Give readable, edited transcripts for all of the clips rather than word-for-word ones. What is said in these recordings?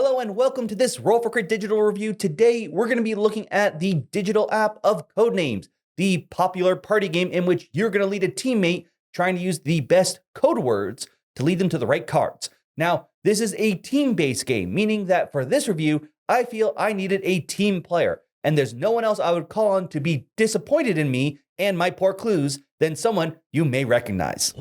Hello and welcome to this Roll for Crit digital review. Today, we're going to be looking at the digital app of Codenames, the popular party game in which you're going to lead a teammate trying to use the best code words to lead them to the right cards. Now, this is a team-based game, meaning that for this review, I feel I needed a team player, and there's no one else I would call on to be disappointed in me and my poor clues than someone you may recognize.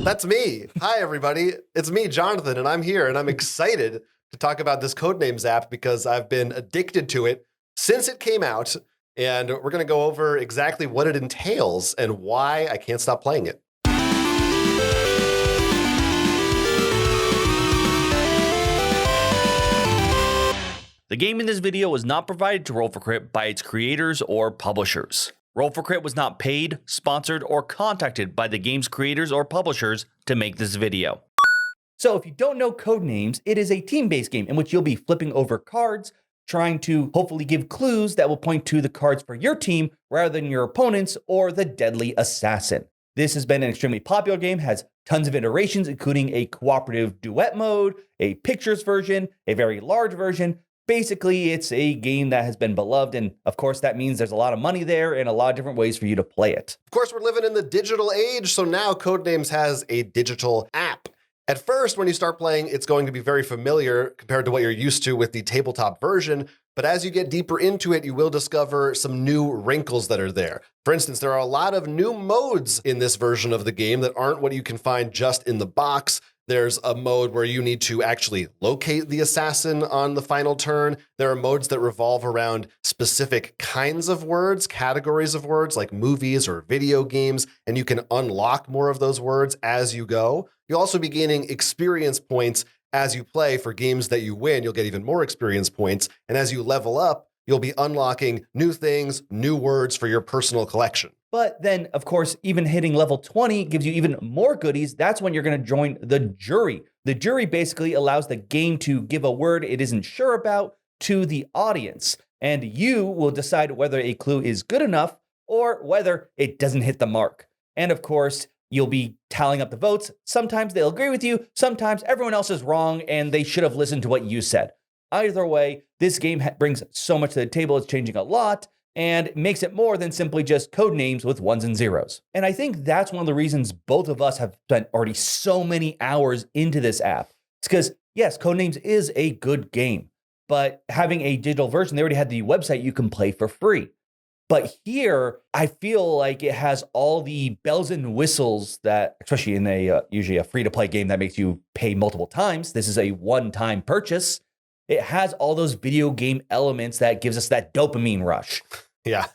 That's me. Hi, everybody. It's me, Jonathan, and I'm here, and I'm excited to talk about this Codenames app because I've been addicted to it since it came out, and we're going to go over exactly what it entails and why I can't stop playing it. The game in this video was not provided to Roll for Crit by its creators or publishers. Roll for Crit was not paid, sponsored, or contacted by the game's creators or publishers to make this video. So if you don't know Codenames, it is a team-based game in which you'll be flipping over cards, trying to hopefully give clues that will point to the cards for your team rather than your opponent's or the deadly assassin. This has been an extremely popular game, has tons of iterations, including a cooperative duet mode, a pictures version, a very large version. Basically, it's a game that has been beloved, and of course, that means there's a lot of money there and a lot of different ways for you to play it. Of course, we're living in the digital age, so now Codenames has a digital app. At first, when you start playing, it's going to be very familiar compared to what you're used to with the tabletop version, but as you get deeper into it, you will discover some new wrinkles that are there. For instance, there are a lot of new modes in this version of the game that aren't what you can find just in the box. There's a mode where you need to actually locate the assassin on the final turn. There are modes that revolve around specific kinds of words, categories of words like movies or video games, and you can unlock more of those words as you go. You'll also be gaining experience points as you play. For games that you win, you'll get even more experience points. And as you level up, you'll be unlocking new things, new words for your personal collection. But then, of course, even hitting level 20 gives you even more goodies. That's when you're going to join the jury. The jury basically allows the game to give a word it isn't sure about to the audience. And you will decide whether a clue is good enough or whether it doesn't hit the mark. And of course, you'll be tallying up the votes. Sometimes they'll agree with you. Sometimes everyone else is wrong and they should have listened to what you said. Either way, this game brings so much to the table. It's changing a lot and makes it more than simply just code names with ones and zeros. And I think that's one of the reasons both of us have spent already so many hours into this app. It's because, yes, Codenames is a good game, but having a digital version, they already had the website you can play for free. But here, I feel like it has all the bells and whistles that, especially in a usually a free-to-play game that makes you pay multiple times. This is a one-time purchase. It has all those video game elements that gives us that dopamine rush. Yeah.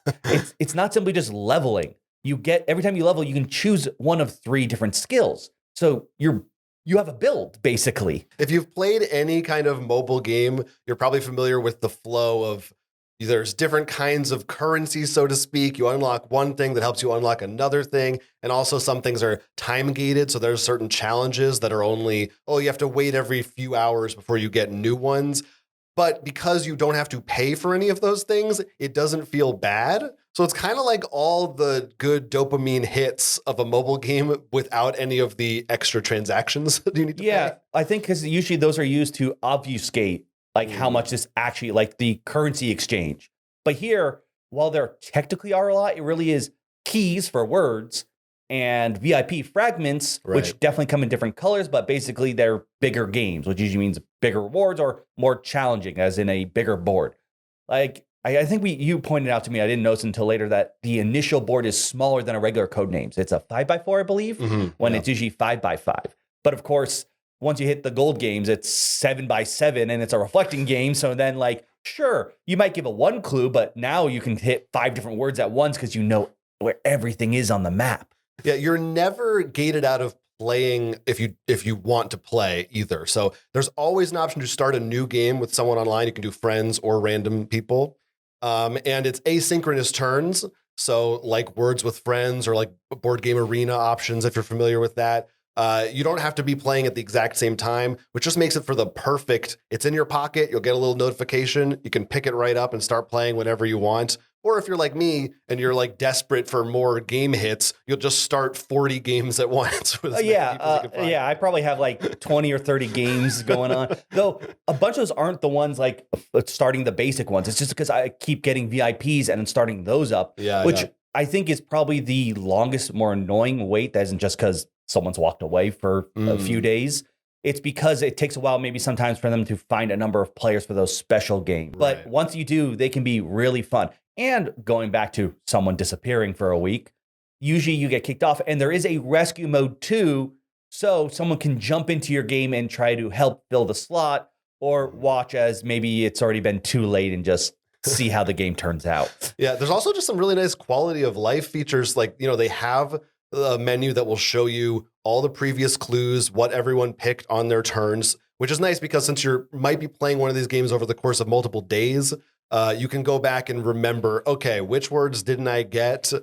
It's not simply just leveling. You get, every time you level, you can choose one of 3 different skills. So you have a build, basically. If you've played any kind of mobile game, you're probably familiar with the flow of there's different kinds of currencies, so to speak. You unlock one thing that helps you unlock another thing. And also some things are time gated. So there's certain challenges that are only, you have to wait every few hours before you get new ones. But because you don't have to pay for any of those things, it doesn't feel bad. So it's kind of like all the good dopamine hits of a mobile game without any of the extra transactions that you need to pay. I think because usually those are used to obfuscate like how much this actually, like the currency exchange. But here, while there technically are a lot, it really is keys for words and VIP fragments, which definitely come in different colors, but basically they're bigger games, which usually means bigger rewards or more challenging, as in a bigger board. Like, I think you pointed out to me, I didn't notice until later, that the initial board is smaller than a regular Codenames. It's a 5x4, I believe, when it's usually 5x5. But of course, once you hit the gold games, it's 7x7 and it's a reflecting game. So then, like, sure, you might give a 1 clue, but now you can hit 5 different words at once because you know where everything is on the map. Yeah, you're never gated out of playing if you want to play either. So there's always an option to start a new game with someone online. You can do friends or random people. And it's asynchronous turns. So like Words with Friends or like Board Game Arena options, if you're familiar with that. You don't have to be playing at the exact same time, which just makes it for the perfect, it's in your pocket, you'll get a little notification, you can pick it right up and start playing whenever you want, Or if you're like me and you're like desperate for more game hits, you'll just start 40 games at once. With as many people as you can find. I probably have like 20 or 30 games going on. Though a bunch of those aren't the ones like starting the basic ones. It's just because I keep getting VIPs and then starting those up, which I think is probably the longest, more annoying wait. That isn't just because someone's walked away for a few days. It's because it takes a while, maybe sometimes, for them to find a number of players for those special games. But once you do, they can be really fun. And going back to someone disappearing for a week, usually you get kicked off, and there is a rescue mode too, so someone can jump into your game and try to help fill the slot, or watch as maybe it's already been too late and just see how the game turns out. Yeah, there's also just some really nice quality of life features. Like, they have a menu that will show you all the previous clues, what everyone picked on their turns, which is nice because since you might be playing one of these games over the course of multiple days, you can go back and remember, okay, which words didn't I get?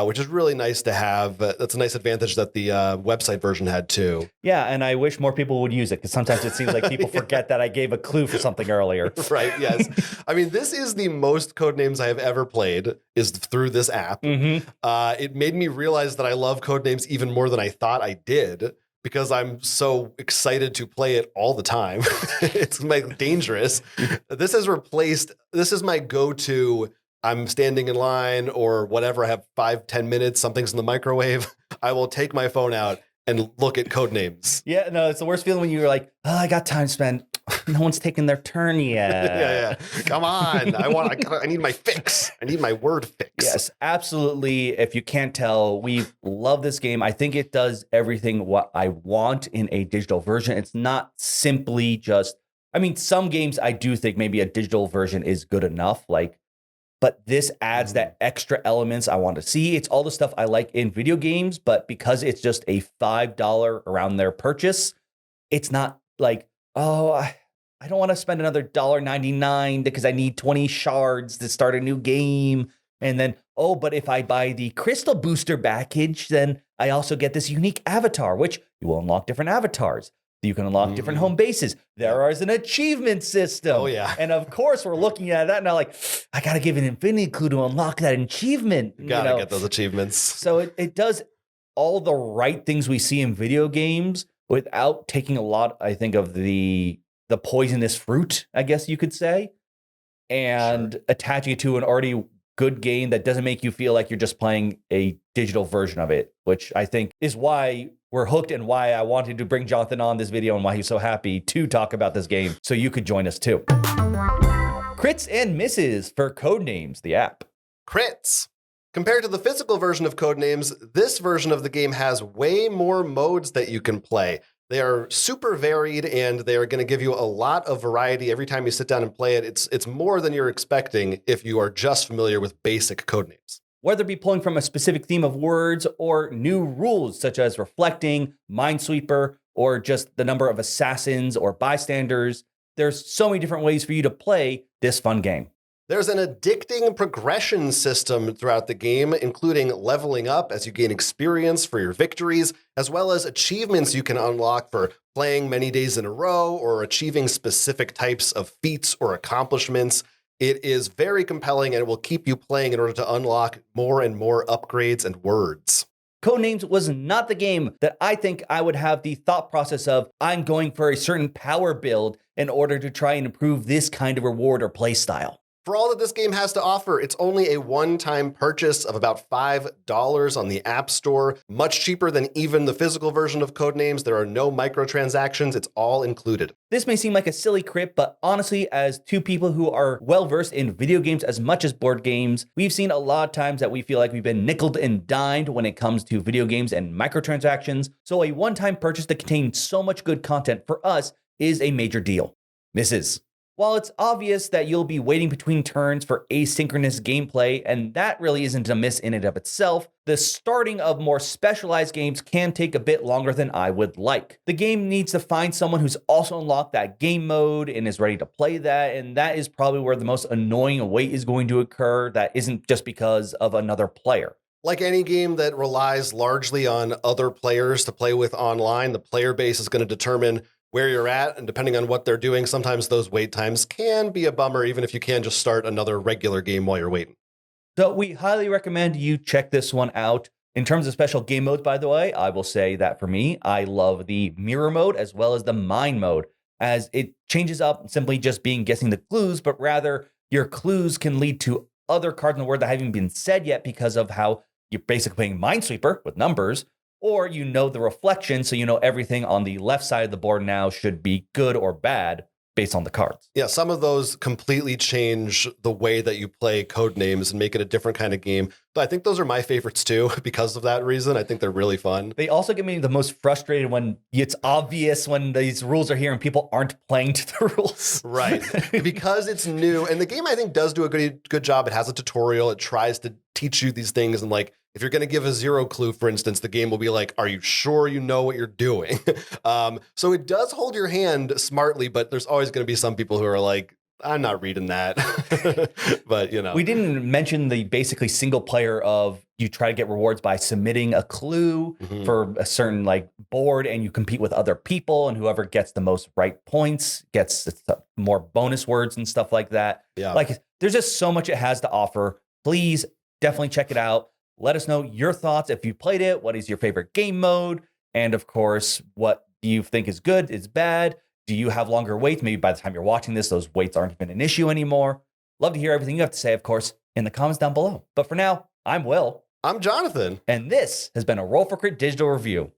Which is really nice to have. That's a nice advantage that the website version had too. Yeah, and I wish more people would use it, because sometimes it seems like people forget that I gave a clue for something earlier. Right, yes. I mean, this is the most Codenames I have ever played, is through this app. It made me realize that I love Codenames even more than I thought I did, because I'm so excited to play it all the time. It's like dangerous. This is my go-to. I'm standing in line or whatever. I have 5-10 minutes. Something's in the microwave. I will take my phone out and look at Codenames. Yeah, no, it's the worst feeling when you're like, oh, I got time to spend. No one's taken their turn yet. Yeah. Come on. I need my fix. I need my word fix. Yes, absolutely. If you can't tell, we love this game. I think it does everything what I want in a digital version. It's not simply just, some games I do think maybe a digital version is good enough. But this adds that extra elements I want to see. It's all the stuff I like in video games, but because it's just a $5 around their purchase, it's not like, oh, I don't want to spend another $1.99 because I need 20 shards to start a new game. And then, but if I buy the Crystal Booster package, then I also get this unique avatar, which you will unlock different avatars. You can unlock different home bases. There is an achievement system. Oh, yeah. And of course, we're looking at that now like, I got to give an infinity clue to unlock that achievement. You gotta get those achievements. So it does all the right things we see in video games without taking a lot, I think, of the poisonous fruit, I guess you could say, and attaching it to an already good game that doesn't make you feel like you're just playing a digital version of it, which I think is why we're hooked and why I wanted to bring Jonathan on this video and why he's so happy to talk about this game so you could join us too. Crits and misses for Codenames, the app. Crits. Compared to the physical version of Codenames, this version of the game has way more modes that you can play. They are super varied, and they are going to give you a lot of variety every time you sit down and play it. It's more than you're expecting if you are just familiar with basic Codenames. Whether it be pulling from a specific theme of words or new rules such as reflecting, minesweeper, or just the number of assassins or bystanders, there's so many different ways for you to play this fun game. There's an addicting progression system throughout the game, including leveling up as you gain experience for your victories, as well as achievements you can unlock for playing many days in a row or achieving specific types of feats or accomplishments. It is very compelling, and it will keep you playing in order to unlock more and more upgrades and words. Codenames was not the game that I think I would have the thought process of, I'm going for a certain power build in order to try and improve this kind of reward or play style. For all that this game has to offer, it's only a one-time purchase of about $5 on the App Store, much cheaper than even the physical version of Codenames. There are no microtransactions. It's all included. This may seem like a silly crit, but honestly, as two people who are well-versed in video games as much as board games, we've seen a lot of times that we feel like we've been nickeled and dimed when it comes to video games and microtransactions, so a one-time purchase that contains so much good content for us is a major deal. Misses. While it's obvious that you'll be waiting between turns for asynchronous gameplay, and that really isn't a miss in and of itself, the starting of more specialized games can take a bit longer than I would like. The game needs to find someone who's also unlocked that game mode and is ready to play that, and that is probably where the most annoying wait is going to occur that isn't just because of another player. Like any game that relies largely on other players to play with online, the player base is going to determine where you're at, and depending on what they're doing, sometimes those wait times can be a bummer, even if you can just start another regular game while you're waiting. So we highly recommend you check this one out. In terms of special game modes, by the way, I will say that for me, I love the mirror mode as well as the mind mode, as it changes up simply just being guessing the clues, but rather your clues can lead to other cards in the word that haven't been said yet because of how you're basically playing Minesweeper with numbers, or you know the reflection, so you know everything on the left side of the board now should be good or bad based on the cards. Yeah, some of those completely change the way that you play Codenames and make it a different kind of game. But I think those are my favorites too, because of that reason. I think they're really fun. They also get me the most frustrated when it's obvious when these rules are here and people aren't playing to the rules. Right. Because it's new. And the game, I think, does do a good job. It has a tutorial. It tries to teach you these things. And like, if you're going to give a 0 clue, for instance, the game will be like, are you sure you know what you're doing? So it does hold your hand smartly, but there's always going to be some people who are like, I'm not reading that. But, you know. We didn't mention the basically single player of you try to get rewards by submitting a clue for a certain like board and you compete with other people, and whoever gets the most right points gets more bonus words and stuff like that. Yeah. Like there's just so much it has to offer. Please definitely check it out. Let us know your thoughts. If you played it, what is your favorite game mode? And of course, what do you think is good, is bad? Do you have longer waits? Maybe by the time you're watching this, those waits aren't even an issue anymore. Love to hear everything you have to say, of course, in the comments down below. But for now, I'm Will. I'm Jonathan. And this has been a Roll for Crit digital review.